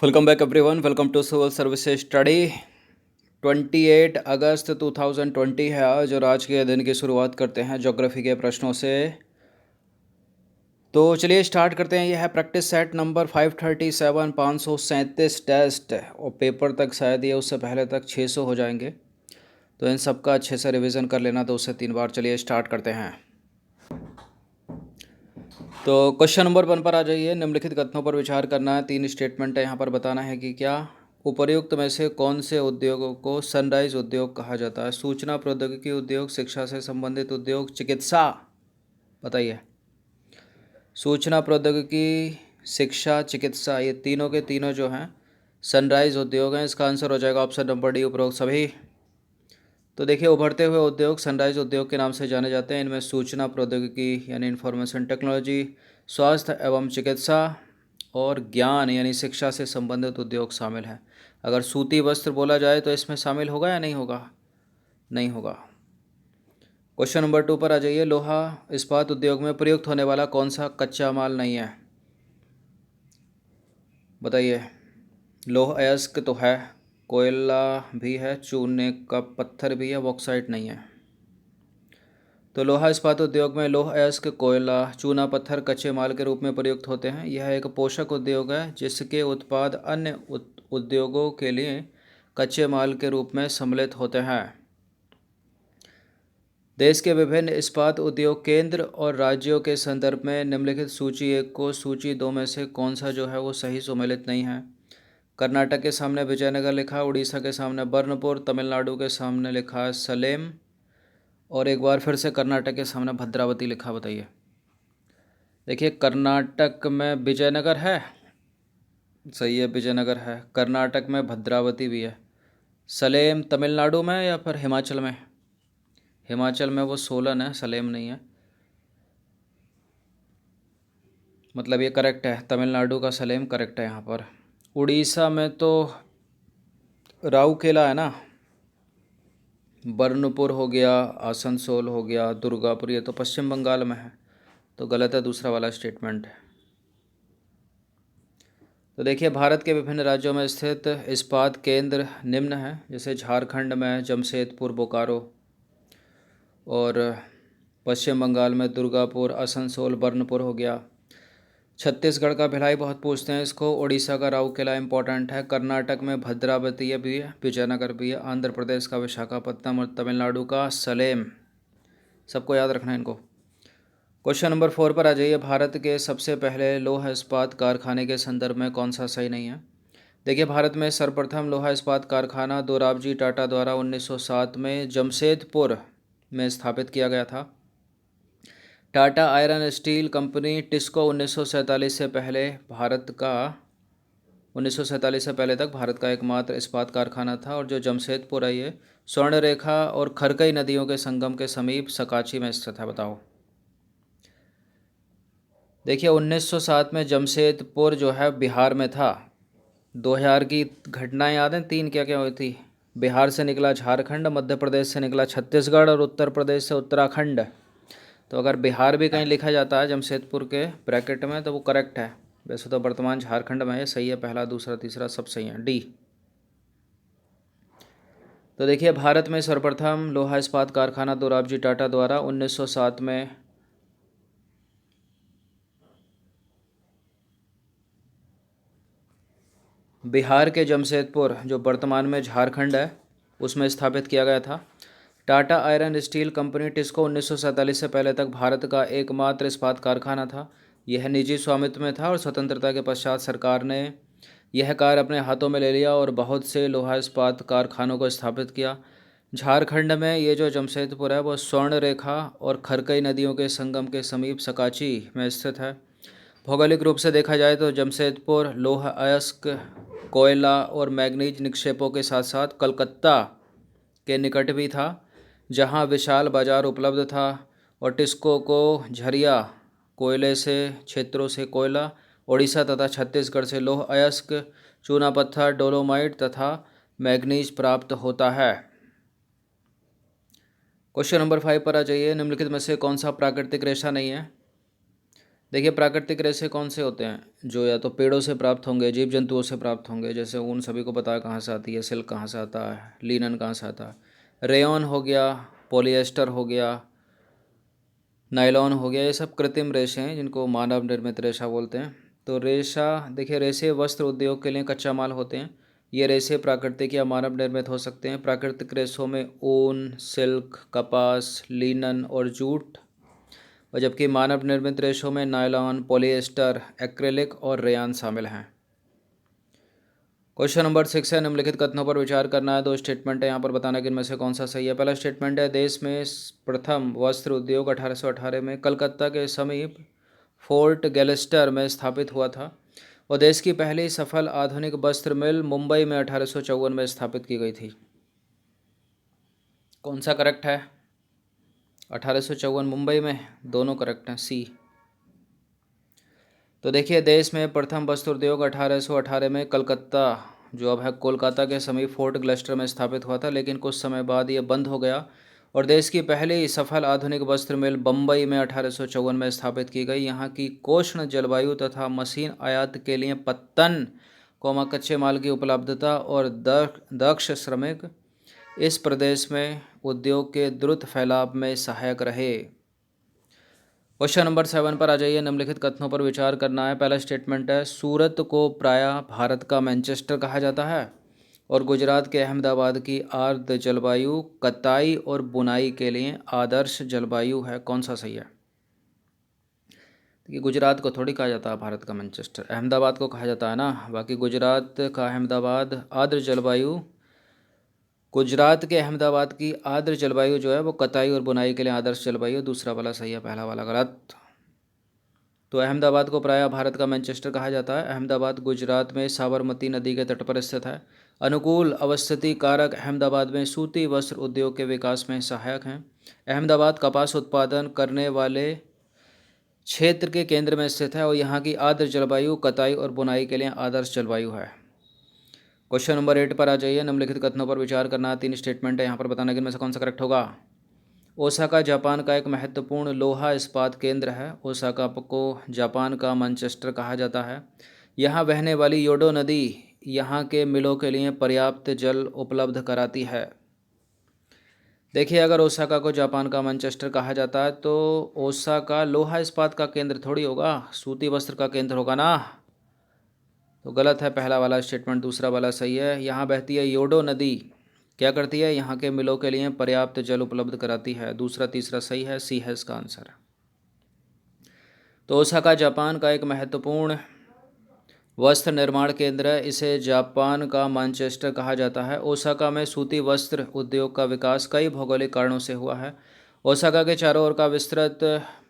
Welcome back everyone. Welcome to civil services study. 28 अगस्त 2020 है आज, और आज के दिन की शुरुआत करते हैं ज्योग्राफी के प्रश्नों से। तो चलिए स्टार्ट करते हैं। यह है प्रैक्टिस सेट नंबर 537 537 टेस्ट, और पेपर तक शायद ये उससे पहले तक 600 हो जाएंगे, तो इन सब का अच्छे से रिवीजन कर लेना 2 से 3 बार। चलिए स्टार्ट करते हैं। तो क्वेश्चन नंबर 1 पर आ जाइए। निम्नलिखित कथनों पर विचार करना है। 3 स्टेटमेंट है यहाँ पर। बताना है कि क्या उपर्युक्त में से कौन से उद्योगों को सनराइज उद्योग कहा जाता है। सूचना प्रौद्योगिकी उद्योग, शिक्षा से संबंधित उद्योग, चिकित्सा। बताइए। सूचना प्रौद्योगिकी, शिक्षा, चिकित्सा, ये तीनों के तीनों जो हैं सनराइज उद्योग हैं। इसका आंसर हो जाएगा ऑप्शन नंबर डी, उपरोक्त सभी। तो देखिए, उभरते हुए उद्योग सनराइज उद्योग के नाम से जाने जाते हैं। इनमें सूचना प्रौद्योगिकी यानी इंफॉर्मेशन टेक्नोलॉजी, स्वास्थ्य एवं चिकित्सा और ज्ञान यानी शिक्षा से संबंधित उद्योग शामिल हैं। अगर सूती वस्त्र बोला जाए तो इसमें शामिल होगा या नहीं होगा? नहीं होगा। क्वेश्चन नंबर 2 पर आ जाइए। लोहा इस्पात उद्योग में प्रयुक्त होने वाला कौन सा कच्चा माल नहीं है? बताइए। लौह अयस्क तो है, कोयला भी है, चूने का पत्थर भी है, बॉक्साइट नहीं है। तो लोहा इस्पात उद्योग में लौह अयस्क, कोयला, चूना पत्थर कच्चे माल के रूप में प्रयुक्त होते हैं। यह एक पोषक उद्योग है जिसके उत्पाद अन्य उद्योगों के लिए कच्चे माल के रूप में सम्मिलित होते हैं। देश के विभिन्न इस्पात उद्योग केंद्र और राज्यों के संदर्भ में निम्नलिखित सूची 1 को सूची 2 में से कौन सा जो है वो सही सम्मिलित नहीं है। कर्नाटक के सामने विजयनगर लिखा, उड़ीसा के सामने बर्नपुर, तमिलनाडु के सामने लिखा सलेम, और एक बार फिर से कर्नाटक के सामने भद्रावती लिखा। बताइए। देखिए, कर्नाटक में विजयनगर है, सही है, विजयनगर है। कर्नाटक में भद्रावती भी है। सलेम तमिलनाडु में या फिर हिमाचल में? हिमाचल में वो सोलन है, सलेम नहीं है। मतलब ये करेक्ट है, तमिलनाडु का सलेम करेक्ट है यहाँ पर। उड़ीसा में तो राउरकेला है ना, बर्नपुर हो गया, आसनसोल हो गया, दुर्गापुर, ये तो पश्चिम बंगाल में है, तो गलत है दूसरा वाला स्टेटमेंट। तो देखिए, भारत के विभिन्न राज्यों में स्थित इस्पात केंद्र निम्न हैं, जैसे झारखंड में जमशेदपुर, बोकारो, और पश्चिम बंगाल में दुर्गापुर, आसनसोल, बर्नपुर हो गया। छत्तीसगढ़ का भिलाई बहुत पूछते हैं इसको। उड़ीसा का राउरकेला इंपॉर्टेंट है। कर्नाटक में भद्रावती भी है, विजयनगर भी है। आंध्र प्रदेश का विशाखापत्तनम और तमिलनाडु का सलेम। सबको याद रखना है इनको। क्वेश्चन नंबर 4 पर आ जाइए। भारत के सबसे पहले लोहा इस्पात कारखाने के संदर्भ में कौन सा सही नहीं है? देखिए, भारत में सर्वप्रथम लोहा इस्पात कारखाना दोराबजी टाटा द्वारा 1907 में जमशेदपुर में स्थापित किया गया था। Tata iron steel company TISCO 1947 से पहले तक भारत का एकमात्र इस्पात कारखाना था, और जो जमशेदपुर है ये स्वर्णरेखा और खरकई नदियों के संगम के समीप सकाची में स्थित है। बताओ। देखिए, 1907 में जमशेदपुर जो है बिहार में था। 2000 की घटनाएं याद हैं? 3 क्या क्या हुई थी? बिहार से निकला झारखंड, मध्य प्रदेश से निकला छत्तीसगढ़, और उत्तर प्रदेश से उत्तराखंड। तो अगर बिहार भी कहीं लिखा जाता है जमशेदपुर के ब्रैकेट में तो वो करेक्ट है। वैसे तो वर्तमान झारखंड में है। सही है, पहला, दूसरा, तीसरा सब सही है, डी। तो देखिए, भारत में सर्वप्रथम लोहा इस्पात कारखाना दोराबजी टाटा द्वारा 1907 में बिहार के जमशेदपुर, जो वर्तमान में झारखंड है, उसमें स्थापित किया गया था। Tata iron steel company TISCO 1947 से पहले तक भारत का एकमात्र इस्पात कारखाना था। यह निजी स्वामित्व में था, और स्वतंत्रता के पश्चात सरकार ने यह कार्य अपने हाथों में ले लिया और बहुत से लोहा इस्पात कारखानों को स्थापित किया। झारखंड में ये जो जमशेदपुर है वो स्वर्ण रेखा और खरकई नदियों के संगम के समीप सकाची में स्थित है। भौगोलिक रूप से देखा जाए तो जमशेदपुर लोहा अयस्क, कोयला और मैग्नीज निक्षेपों के साथ साथ कलकत्ता के निकट भी था, जहां विशाल बाजार उपलब्ध था, और टिस्को को झरिया कोयले से क्षेत्रों से कोयला, ओडिशा तथा छत्तीसगढ़ से लौह अयस्क, चूना पत्थर, डोलोमाइट तथा मैग्नीज प्राप्त होता है। क्वेश्चन नंबर 5 पर आ जाइए। निम्नलिखित में से कौन सा प्राकृतिक रेशा नहीं है? देखिए प्राकृतिक रेशे कौन से होते हैं, जो या तो पेड़ों से प्राप्त होंगे, जीव जंतुओं से प्राप्त होंगे, जैसे ऊन सभी को पता है कहाँ से आती है, सिल्क कहाँ से आता है, लिनन कहाँ से आता है, रेयॉन हो गया, पॉलिएस्टर हो गया, नायलॉन हो गया, ये सब कृत्रिम रेशे हैं जिनको मानव निर्मित रेशा बोलते हैं। तो रेशा, देखिए रेशे वस्त्र उद्योग के लिए कच्चा माल होते हैं। ये रेशे प्राकृतिक या मानव निर्मित हो सकते हैं। प्राकृतिक रेशों में ऊन, सिल्क, कपास, लिनन और जूट, और जबकि मानव निर्मित रेशों में नायलॉन, पॉलिएस्टर, एक्रेलिक और रेयान शामिल हैं। क्वेश्चन नंबर 6 है, निम्नलिखित कथनों पर विचार करना है। दो स्टेटमेंट है, यहाँ पर बताना कि इनमें से कौन सा सही है। पहला स्टेटमेंट है, देश में प्रथम वस्त्र उद्योग 1818 में कलकत्ता के समीप फोर्ट गैल्वेस्टर में स्थापित हुआ था, और देश की पहली सफल आधुनिक वस्त्र मिल मुंबई में 1854 में स्थापित की गई थी। कौन सा करेक्ट है? 1854 मुंबई में, दोनों करेक्ट हैं, सी। तो देखिए देश में प्रथम वस्त्र उद्योग 1818 में कलकत्ता, जो अब है कोलकाता के समीप फोर्ट ग्लिस्टर में स्थापित हुआ था, लेकिन कुछ समय बाद ये बंद हो गया, और देश की पहली सफल आधुनिक वस्त्र मिल बम्बई में 1854 में स्थापित की गई। यहाँ की कोष्ण जलवायु तथा मशीन आयात के लिए पत्तन कच्चे माल की उपलब्धता और दक्ष श्रमिक इस प्रदेश में उद्योग के द्रुत फैलाव में सहायक रहे। क्वेश्चन नंबर 7 पर आ जाइए। निम्नलिखित कथनों पर विचार करना है। पहला स्टेटमेंट है, सूरत को प्रायः भारत का मैनचेस्टर कहा जाता है, और गुजरात के अहमदाबाद की आर्द्र जलवायु कताई और बुनाई के लिए आदर्श जलवायु है। कौन सा सही है? देखिए गुजरात को थोड़ी कहा जाता है भारत का मैनचेस्टर, अहमदाबाद को कहा जाता है ना। बाकी गुजरात का अहमदाबाद आर्द्र जलवायु, गुजरात के अहमदाबाद की आर्द्र जलवायु जो है वो कताई और बुनाई के लिए आदर्श जलवायु। दूसरा वाला सही है, पहला वाला गलत। तो अहमदाबाद को प्रायः भारत का मैनचेस्टर कहा जाता है। अहमदाबाद गुजरात में साबरमती नदी के तट पर स्थित है। अनुकूल अवस्थिति कारक अहमदाबाद में सूती वस्त्र उद्योग के विकास में सहायक हैं। अहमदाबाद कपास उत्पादन करने वाले क्षेत्र के केंद्र में स्थित है, और यहाँ की आर्द्र जलवायु कताई और बुनाई के लिए आदर्श जलवायु है। क्वेश्चन नंबर 8 पर आ जाइए। निम्नलिखित कथनों पर विचार करना। 3 स्टेटमेंट है, यहाँ पर बताना कि इनमें से कौन सा करेक्ट होगा। ओसाका जापान का एक महत्वपूर्ण लोहा इस्पात केंद्र है। ओसाका को जापान का मैनचेस्टर कहा जाता है। यहाँ बहने वाली योडो नदी यहाँ के मिलों के लिए पर्याप्त जल उपलब्ध कराती है। देखिए अगर ओसाका को जापान का मैनचेस्टर कहा जाता है तो ओसाका लोहा इस्पात का केंद्र थोड़ी होगा, सूती वस्त्र का केंद्र होगा ना। तो गलत है पहला वाला स्टेटमेंट, दूसरा वाला सही है। यहाँ बहती है योडो नदी, क्या करती है? यहाँ के मिलों के लिए पर्याप्त जल उपलब्ध कराती है। दूसरा तीसरा सही है, सी है इसका आंसर। तो ओसाका जापान का एक महत्वपूर्ण वस्त्र निर्माण केंद्र है। इसे जापान का मैनचेस्टर कहा जाता है। ओसाका में सूती वस्त्र उद्योग का विकास कई भौगोलिक कारणों से हुआ है। ओसाका के चारों ओर का विस्तृत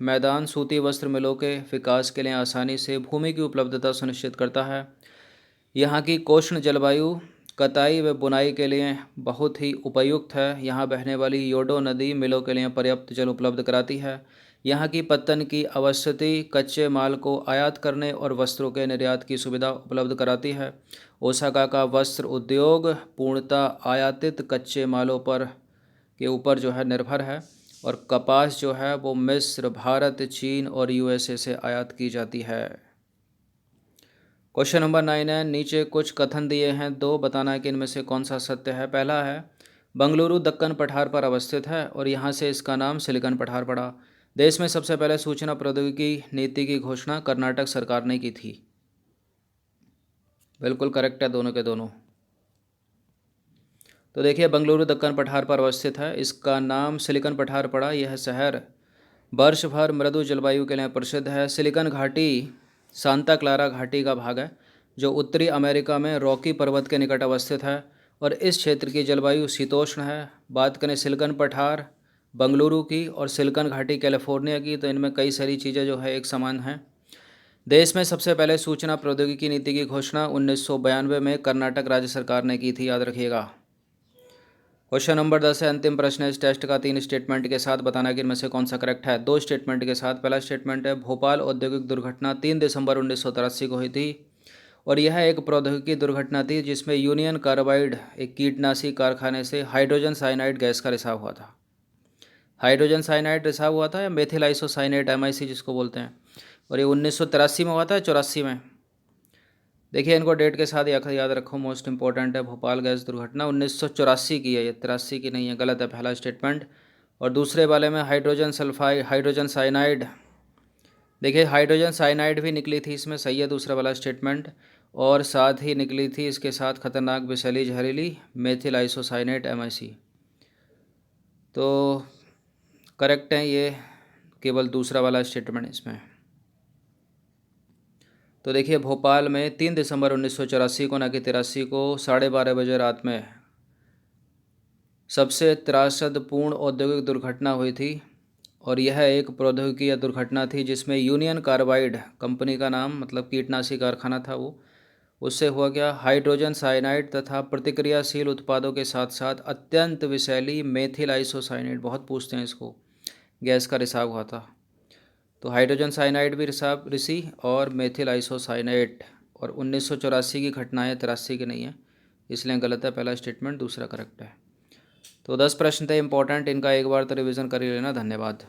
मैदान सूती वस्त्र मिलों के विकास के लिए आसानी से भूमि की उपलब्धता सुनिश्चित करता है। यहाँ की कोष्ण जलवायु कताई व बुनाई के लिए बहुत ही उपयुक्त है। यहाँ बहने वाली योडो नदी मिलों के लिए पर्याप्त जल उपलब्ध कराती है। यहाँ की पत्तन की अवस्थिति कच्चे माल को आयात करने और वस्त्रों के निर्यात की सुविधा उपलब्ध कराती है। ओसाका का वस्त्र उद्योग पूर्णतः आयातित कच्चे मालों पर के ऊपर जो है निर्भर है, और कपास जो है वो मिस्र, भारत, चीन और यूएसए से आयात की जाती है। क्वेश्चन नंबर 9 है, नीचे कुछ कथन दिए हैं, दो बताना है कि इनमें से कौन सा सत्य है। पहला है, बंगलुरु दक्कन पठार पर अवस्थित है और यहाँ से इसका नाम सिलिकन पठार पड़ा। देश में सबसे पहले सूचना प्रौद्योगिकी नीति की घोषणा कर्नाटक सरकार ने की थी। बिल्कुल करेक्ट है दोनों के दोनों। तो देखिए बंगलुरु दक्कन पठार पर अवस्थित है, इसका नाम सिलिकन पठार पड़ा। यह शहर वर्ष भर मृदु जलवायु के लिए प्रसिद्ध है। सिलिकन घाटी सांता क्लारा घाटी का भाग है जो उत्तरी अमेरिका में रॉकी पर्वत के निकट अवस्थित है, और इस क्षेत्र की जलवायु शीतोष्ण है। बात करें सिलिकन पठार बंगलुरु की और सिलिकन घाटी कैलिफोर्निया की, तो इनमें कई सारी चीज़ें जो है एक समान हैं। देश में सबसे पहले सूचना प्रौद्योगिकी नीति की घोषणा 1992 में कर्नाटक राज्य सरकार ने की थी, याद रखिएगा। क्वेश्चन नंबर 10 है, अंतिम प्रश्न है इस टेस्ट का। 3 स्टेटमेंट के साथ बताना कि इनमें से कौन सा करेक्ट है। 2 स्टेटमेंट के साथ। पहला स्टेटमेंट है, भोपाल औद्योगिक दुर्घटना 3 दिसंबर 1983 को हुई थी, और यह एक प्रौद्योगिकी दुर्घटना थी जिसमें यूनियन कार्बाइड एक कीटनाशी कारखाने से हाइड्रोजन साइनाइड गैस का रिसाव हुआ था। हाइड्रोजन साइनाइड रिसाव हुआ था, या मेथिल आइसोसाइनेट MIC जिसको बोलते हैं, और ये 1983 में हुआ था, 84 में। देखिए इनको डेट के साथ याद रखो, मोस्ट इंपॉर्टेंट है। भोपाल गैस दुर्घटना 1984 की है, ये 83 की नहीं है, गलत है पहला स्टेटमेंट। और दूसरे वाले में हाइड्रोजन साइनाइड, देखिए हाइड्रोजन साइनाइड भी निकली थी इसमें, सही है दूसरा वाला स्टेटमेंट। और साथ ही निकली थी इसके साथ खतरनाक विषैली जहरीली मेथिल आइसोसाइनेट MIC। तो करेक्ट है ये, केवल दूसरा वाला स्टेटमेंट इसमें। तो देखिए भोपाल में 3 दिसंबर 1984 को, ना कि 83 को, 12:30 बजे रात में सबसे त्रासदपूर्ण औद्योगिक दुर्घटना हुई थी। और यह एक प्रौद्योगिकी दुर्घटना थी जिसमें यूनियन कार्बाइड कंपनी का नाम, मतलब कीटनाशी कारखाना था वो, उससे हुआ क्या, हाइड्रोजन साइनाइड तथा प्रतिक्रियाशील उत्पादों के साथ साथ अत्यंत विषैली मेथिल आइसोसाइनेट, बहुत पूछते हैं इसको, गैस का रिसाव हुआ था। तो हाइड्रोजन साइनाइड भी रिसी और मेथिल आइसोसाइनेट। और 1984 की घटना है, 83 की नहीं है, इसलिए गलत है पहला स्टेटमेंट, दूसरा करेक्ट है। तो 10 प्रश्न थे इंपॉर्टेंट, इनका एक बार तो रिवीजन कर ही लेना। धन्यवाद।